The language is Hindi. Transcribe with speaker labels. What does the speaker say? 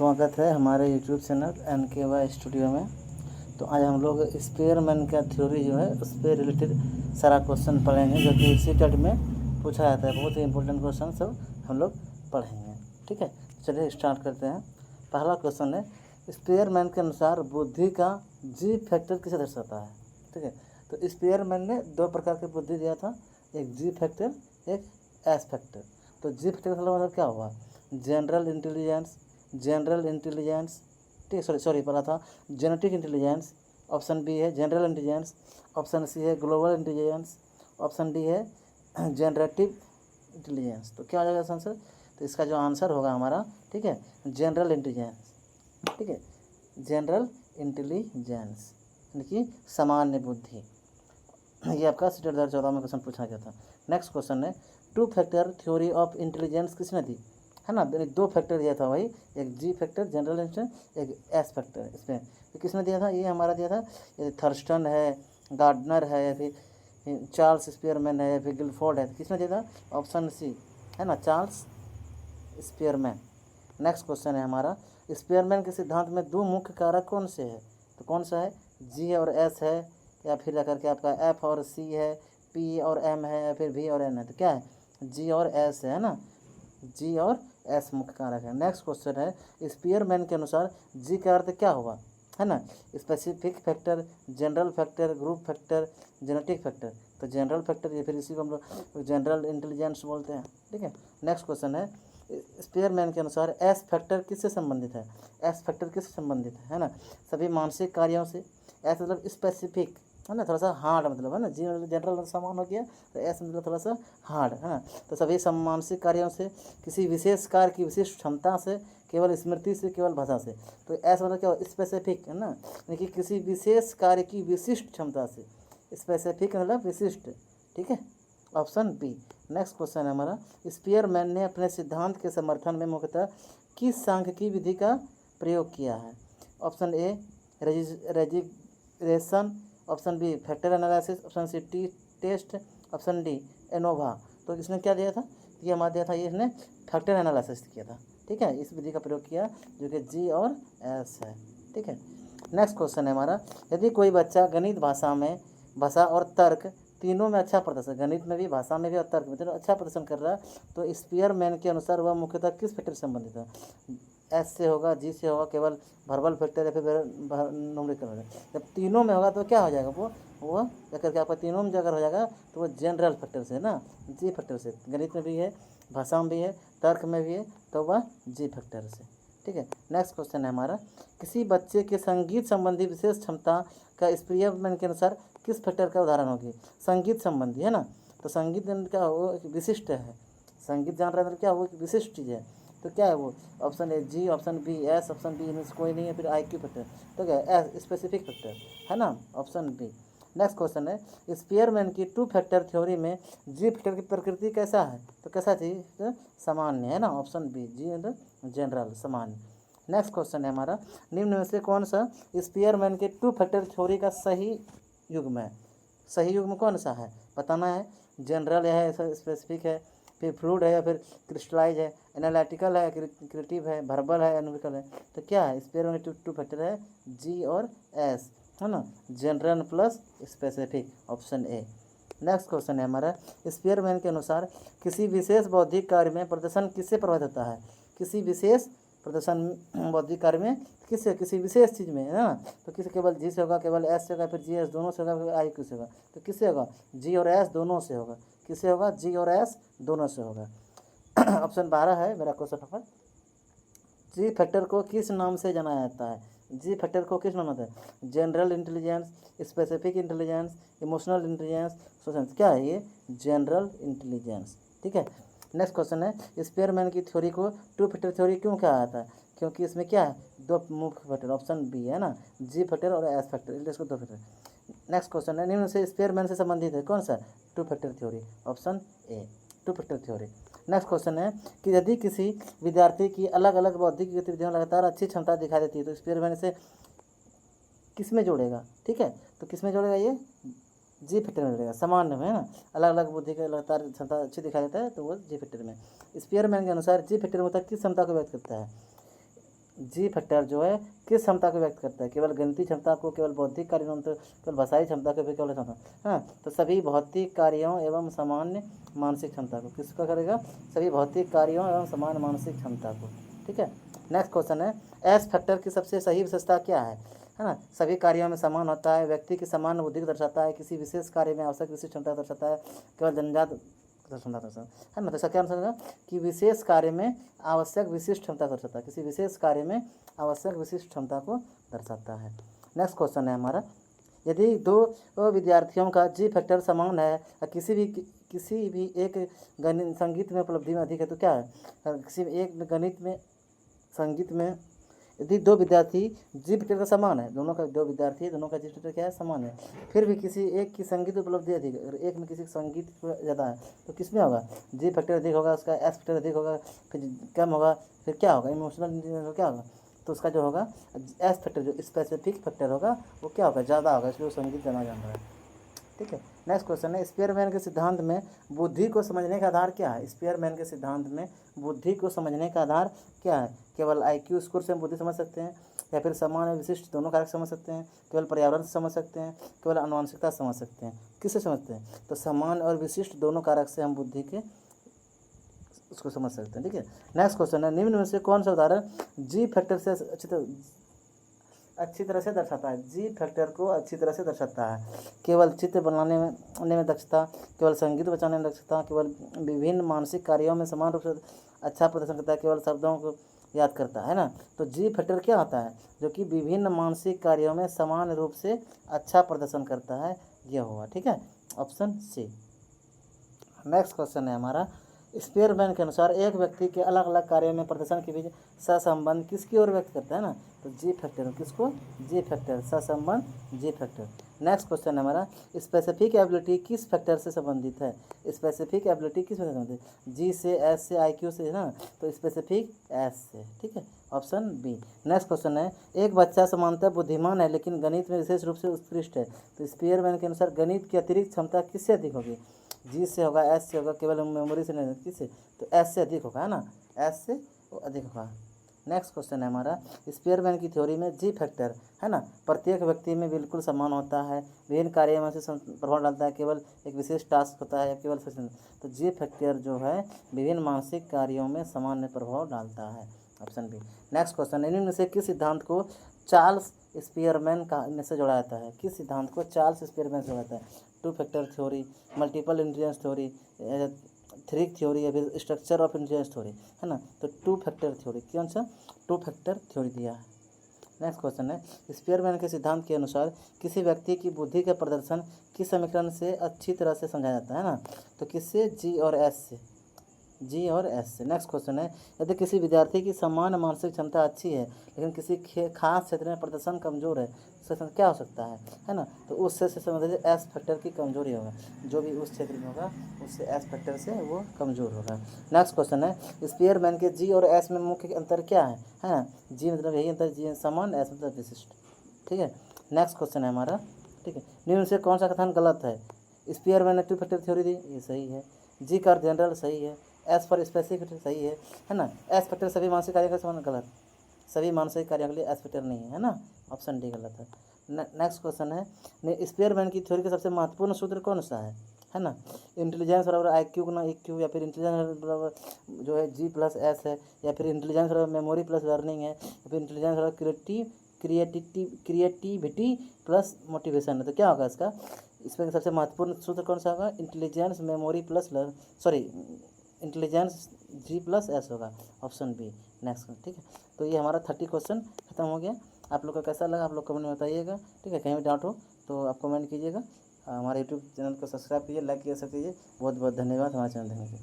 Speaker 1: स्वागत है हमारे यूट्यूब चैनल NKY स्टूडियो में। तो आज हम लोग स्पेयरमैन का थ्योरी जो है उस पर रिलेटेड सारा क्वेश्चन पढ़ेंगे, जो कि सीटेट में पूछा जाता है। बहुत ही इंपॉर्टेंट क्वेश्चन सब हम लोग पढ़ेंगे। ठीक है, चलिए स्टार्ट करते हैं। पहला क्वेश्चन है, स्पेयरमैन के अनुसार बुद्धि का जी फैक्टर किसे दर्शाता है। ठीक है, तो स्पेयरमैन ने दो प्रकार की बुद्धि दिया था, एक जी फैक्टर, एक एस फैक्टर। तो जी फैक्टर का मतलब क्या हुआ, जनरल इंटेलिजेंस, ठीक, सॉरी पढ़ा था जेनेटिक इंटेलिजेंस। ऑप्शन बी है जनरल इंटेलिजेंस, ऑप्शन सी है ग्लोबल इंटेलिजेंस, ऑप्शन डी है जनरेटिव इंटेलिजेंस। तो क्या हो जाएगा आंसर, तो इसका जो आंसर होगा हमारा, ठीक है, जनरल इंटेलिजेंस। ठीक है, जनरल इंटेलिजेंस यानी कि सामान्य बुद्धि। ये आपका सीटेट 2014 में क्वेश्चन पूछा गया था। नेक्स्ट क्वेश्चन है, two factor theory of intelligence किसने दी, है ना। दो फैक्टर दिया था भाई, एक जी फैक्टर जनरल इंटेलिजेंस, एक एस फैक्टर। इसमें तो किसने दिया था, ये हमारा दिया था, ये थर्स्टन है, गार्डनर है, या फिर चार्ल्स स्पेयरमैन है, या फिर गिलफोर्ड है। तो किसने दिया था, ऑप्शन सी है ना, चार्ल्स स्पेयरमैन। नेक्स्ट क्वेश्चन है हमारा, स्पेयरमैन के सिद्धांत में दो मुख्य कारक कौन से है। तो कौन सा है, जी और एस है, या फिर जाकर के आपका एफ और सी है, पी और एम है, या फिर वी और एन है। तो क्या है, जी और एस है ना, जी और एस मुख्य कारक है। नेक्स्ट क्वेश्चन है, स्पेयरमैन के अनुसार जी का अर्थ क्या होगा, है ना, specific factor, general factor, group factor, genetic factor. तो जनरल फैक्टर, ये फिर इसी को हम लोग जनरल इंटेलिजेंस बोलते हैं। ठीक है, नेक्स्ट क्वेश्चन है, स्पेयरमैन के अनुसार एस फैक्टर किससे संबंधित है। एस फैक्टर किससे संबंधित है ना, सभी मानसिक कार्यों से। एस मतलब स्पेसिफिक, है ना, थोड़ा सा हार्ड मतलब, है ना। जी जनरल सामान हो गया, तो एस मतलब थोड़ा सा हार्ड, है ना। तो सभी मानसिक कार्यों से, किसी विशेष कार्य की विशिष्ट क्षमता से, केवल स्मृति से, केवल भाषा से। तो एस मतलब क्या, स्पेसिफिक, है ना, यानी कि किसी विशेष कार्य की विशिष्ट क्षमता से। स्पेसिफिक मतलब विशिष्ट। ठीक है, ऑप्शन बी। नेक्स्ट क्वेश्चन है हमारा, स्पेयरमैन ने अपने सिद्धांत के समर्थन में मुख्यतः किस सांख्यिकी विधि का प्रयोग किया है। Option A regression, option B factor analysis, option C t test, option D ANOVA. तो इसने क्या दिया था, ये हमारा दिया था, ये इसने फैक्टर एनालिसिस किया था। ठीक है, इस विधि का प्रयोग किया, जो कि जी और एस है। ठीक है, नेक्स्ट क्वेश्चन है हमारा, यदि कोई बच्चा गणित, भाषा और तर्क तीनों में अच्छा प्रदर्शन, गणित में भी, भाषा में भी और तर्क में तीनों अच्छा प्रदर्शन कर रहा है, तो स्पेयरमैन के अनुसार वह मुख्यतः किस फैक्टर से संबंधित है। एस से होगा, जी से होगा, केवल वर्बल फैक्टर, या फिर न्यूमेरिकल होगा। जब तीनों में होगा तो क्या हो जाएगा, वो जाकर के आपका तीनों में अगर हो जाएगा तो वो जनरल फैक्टर से ना, जी फैक्टर से। गणित में भी है, भाषा में भी है, तर्क में भी है, तो वह जी फैक्टर से। ठीक है, नेक्स्ट क्वेश्चन है हमारा, किसी बच्चे के संगीत संबंधी विशेष क्षमता का स्पेयरमैन के अनुसार किस फैक्टर का उदाहरण होगी। संगीत संबंधी, है ना, तो संगीत क्या वो एक विशिष्ट है, संगीत जान रहे हैं क्या, वो एक विशिष्ट चीज़ है। तो क्या है वो, option A G, option B S, option B इनमें से कोई नहीं है, फिर IQ फैक्टर। तो क्या है, एस स्पेसिफिक फैक्टर, है ना, ऑप्शन बी। नेक्स्ट क्वेश्चन है, स्पेयरमैन की टू फैक्टर थ्योरी में जी फैक्टर की प्रकृति कैसा है। तो कैसा चीज, तो सामान्य, है ना, ऑप्शन बी, जी जनरल, सामान्य। नेक्स्ट क्वेश्चन है हमारा, निम्न में से कौन सा स्पेयरमैन के टू फैक्टर थ्योरी का सही युग्म है। सही युग्म कौन सा है बताना है, जनरल है, स्पेसिफिक है, फिर फ्लूइड है, या फिर क्रिस्टलाइज है, एनालिटिकल है, क्रिएटिव है, वर्बल है, एनालिटिकल है। तो क्या है, स्पेयरमैन के टू फैक्टर है जी और एस, है ना, general plus specific, option A. Next question है हमारा, स्पेयरमैन के अनुसार किसी विशेष बौद्धिक कार्य में प्रदर्शन किससे प्रभावित होता है। किसी विशेष प्रदर्शन बौद्धिक कार्य में किससे, किसी विशेष चीज़ में, है ना। तो किसी केवल जी से होगा, केवल एस से होगा, फिर जी एस दोनों से होगा, फिर IQ से होगा। तो किससे होगा, जी और एस दोनों से होगा। किससे होगा, जी और एस दोनों से होगा। ऑप्शन 12 है मेरा क्वेश्चन नंबर, जी फैक्टर को किस नाम से जाना जाता है। जी फैक्टर को किस नाम होता है, general intelligence, specific intelligence, emotional intelligence, social. क्या है ये, जनरल इंटेलिजेंस। ठीक है, नेक्स्ट क्वेश्चन है, स्पेयरमैन की थ्योरी को टू फैक्टर थ्योरी क्यों कहा जाता है। क्योंकि इसमें क्या है, दो मुख्य फैक्टर, ऑप्शन बी, है ना, जी फैक्टर और एस फैक्टर, इसलिए इसको दो फैक्टर। नेक्स्ट क्वेश्चन है, निम्न से स्पेयरमैन से संबंधित है कौन सा, to factor theory, option A, to factor theory. Next question है कि यदि किसी विद्यार्थी की अलग अलग बौद्धिक गतिविधियों में लगातार अच्छी क्षमता दिखाई देती है, तो स्पेयरमैन से किस में जोड़ेगा। ठीक है, तो किस में जोड़ेगा, ये जी फैक्टर में जोड़ेगा, सामान्य में, है ना। अलग अलग बुद्धि के लगातार क्षमता अच्छी दिखाई देता है, तो वो जी फैक्टर में। स्पेयरमैन के अनुसार जी फैक्टर में किस क्षमता को व्यक्त करता है। जी फैक्टर जो है किस क्षमता को व्यक्त करता है, केवल गणितीय क्षमता को, केवल बौद्धिक कार्यों, तो केवल भाषाई क्षमता को, फिर केवल क्षमता, हाँ, तो सभी भौतिक कार्यों एवं सामान्य मानसिक क्षमता को। किसका करेगा? सभी भौतिक कार्यों एवं समान मानसिक क्षमता को। ठीक है। नेक्स्ट क्वेश्चन है, एस फैक्टर की सबसे सही विशेषता क्या है ना? सभी कार्यों में समान होता है, व्यक्ति की समान बुद्धि को दर्शाता है, किसी विशेष कार्य में आवश्यक विशिष्ट क्षमता दर्शाता है, केवल जन्मजात क्षमता दर्शाता है ना। तो इसका क्या आंसर होगा कि विशेष कार्य में आवश्यक विशिष्ट क्षमता दर्शाता है, किसी विशेष कार्य में आवश्यक विशिष्ट क्षमता को दर्शाता है। नेक्स्ट क्वेश्चन है हमारा, यदि दो विद्यार्थियों का जी फैक्टर समान है, किसी भी एक गणित संगीत में उपलब्धि में अधिक है, तो क्या है? किसी एक गणित में संगीत में यदि दो विद्यार्थी जी फैक्टर का समान है, दोनों का दो विद्यार्थी दोनों का जी फैक्टर क्या है? समान है, फिर भी किसी एक की संगीत उपलब्धि अधिक है और एक में किसी संगीत ज़्यादा है, तो किस में होगा? जी फैक्टर अधिक होगा, उसका एस फैक्टर अधिक होगा, फिर कम होगा, फिर क्या होगा? इमोशनल इंटेलिजेंस क्या होगा? तो उसका जो होगा एस फैक्टर जो स्पेसिफिक फैक्टर होगा वो क्या होगा? ज़्यादा होगा, इसलिए वो संगीत ज़्यादा जान रहा है। ठीक है। नेक्स्ट क्वेश्चन है, स्पीयरमैन के सिद्धांत में बुद्धि को समझने का आधार क्या है? स्पीयरमैन के सिद्धांत में बुद्धि को समझने का आधार क्या है? केवल IQ स्कोर से हम बुद्धि समझ सकते हैं, या फिर समान और विशिष्ट दोनों कारक समझ सकते हैं, केवल पर्यावरण से समझ सकते हैं, केवल आनुवंशिकता समझ सकते हैं? किससे समझते हैं? तो समान और विशिष्ट दोनों कारक से हम बुद्धि के उसको समझ सकते हैं। ठीक है। नेक्स्ट क्वेश्चन है, निम्न में से कौन सा उदाहरण जी फैक्टर से अच्छी तरह से दर्शाता है? जी फैक्टर को अच्छी तरह से दर्शाता है, केवल चित्र बनाने में दक्षता, केवल संगीत बजाने में दक्षता, केवल विभिन्न मानसिक कार्यों में समान रूप से अच्छा प्रदर्शन करता है, केवल शब्दों को याद करता है ना। तो जी फैक्टर क्या होता है? जो कि विभिन्न मानसिक कार्यों में समान रूप से अच्छा प्रदर्शन करता है, यह हुआ। ठीक है, ऑप्शन सी। नेक्स्ट क्वेश्चन है हमारा, स्पीयरमैन के अनुसार एक व्यक्ति के अलग अलग कार्यों में प्रदर्शन के बीच सहसंबंध किसकी ओर व्यक्त करता है ना? तो जी फैक्टर। किसको? जी फैक्टर, सहसंबंध जी फैक्टर। नेक्स्ट क्वेश्चन है हमारा, स्पेसिफिक एबिलिटी किस फैक्टर से संबंधित है? स्पेसिफिक एबिलिटी किस फैक्टर से संबंधित है? जी से, एस से, IQ से, है ना। तो स्पेसिफिक एस से। ठीक है, ऑप्शन बी। नेक्स्ट क्वेश्चन है, एक बच्चा सामान्यतः बुद्धिमान है लेकिन गणित में विशेष रूप से उत्कृष्ट है, तो स्पीयरमैन के अनुसार गणित की अतिरिक्त क्षमता किससे अधिक होगी? जी से होगा, एस से होगा, केवल मेमोरी से नहीं, किससे? तो एस से अधिक होगा, है ना, एस से वो अधिक होगा। नेक्स्ट क्वेश्चन है हमारा, स्पीयरमैन की थ्योरी में जी फैक्टर, है ना, प्रत्येक व्यक्ति में बिल्कुल समान होता है, विभिन्न कार्यों में से प्रभाव डालता है, केवल एक विशेष टास्क होता है, केवल तो जी फैक्टर जो है विभिन्न मानसिक कार्यों में सामान्य प्रभाव डालता है, ऑप्शन बी। नेक्स्ट क्वेश्चन, इनमें से किस सिद्धांत को चार्ल्स स्पीयरमैन का से जोड़ा जाता है? किस सिद्धांत को चार्ल्स स्पीयरमैन से जोड़ा जाता है? Two factor theory, multiple intelligence theory, थ्रिक थ्योरी, या फिर स्ट्रक्चर ऑफ इंटेलिजेंस थ्योरी, है ना। तो टू फैक्टर थ्योरी, कौन सा? टू फैक्टर थ्योरी दिया है। नेक्स्ट क्वेश्चन है, स्पीयरमैन के सिद्धांत के अनुसार किसी व्यक्ति की बुद्धि का प्रदर्शन किस समीकरण से अच्छी तरह से समझाया जाता है ना? तो किससे? जी और एस से, जी और एस से। नेक्स्ट क्वेश्चन है, यदि किसी विद्यार्थी की समान मानसिक क्षमता अच्छी है लेकिन किसी खास क्षेत्र में प्रदर्शन कमजोर है, उससे क्या हो सकता है ना? तो उससे संबंधित एस फैक्टर की कमजोरी होगा, जो भी उस क्षेत्र में होगा उससे एस फैक्टर से वो कमजोर होगा। नेक्स्ट क्वेश्चन है, स्पीयरमैन के जी और एस में मुख्य अंतर क्या है ना? जी मतलब यही अंतर, जी समान, एस मतलब विशिष्ट। ठीक है। नेक्स्ट क्वेश्चन है हमारा, ठीक है, निम्न से कौन सा कथन गलत है? स्पीयरमैन ने टू फैक्टर थ्योरी दी, ये सही है। जी का जनरल सही है, एस फॉर स्पेसिफिक सही है ना। एस फैक्टर सभी मानसिक कार्यों का समान, गलत, सभी मानसिक कार्यों के लिए एस फैक्टर नहीं है ना, ऑप्शन डी गलत है। नेक्स्ट क्वेश्चन है, स्पीयरमैन की थ्योरी का सबसे महत्वपूर्ण सूत्र कौन सा है ना? इंटेलिजेंस बराबर IQ गुना EQ, या फिर इंटेलिजेंस बराबर जो है जी प्लस एस है, या फिर इंटेलिजेंस बराबर मेमोरी प्लस लर्निंग है, या फिर इंटेलिजेंस बराबर क्रिएटिविटी प्लस मोटिवेशन है। तो क्या होगा इसमें सबसे महत्वपूर्ण सूत्र कौन सा होगा? इंटेलिजेंस मेमोरी प्लस इंटेलिजेंस जी प्लस एस होगा, ऑप्शन बी। नेक्स्ट, ठीक है। तो ये हमारा 30 क्वेश्चन खत्म हो गया। आप लोग को कैसा लगा आप लोग कमेंट में बताइएगा। ठीक है, कहीं भी डाउट हो तो आप कमेंट कीजिएगा। हमारे यूट्यूब चैनल को सब्सक्राइब कीजिए, लाइक कीजिए, सब कीजिए। बहुत बहुत धन्यवाद हमारे चैनल देखने के लिए।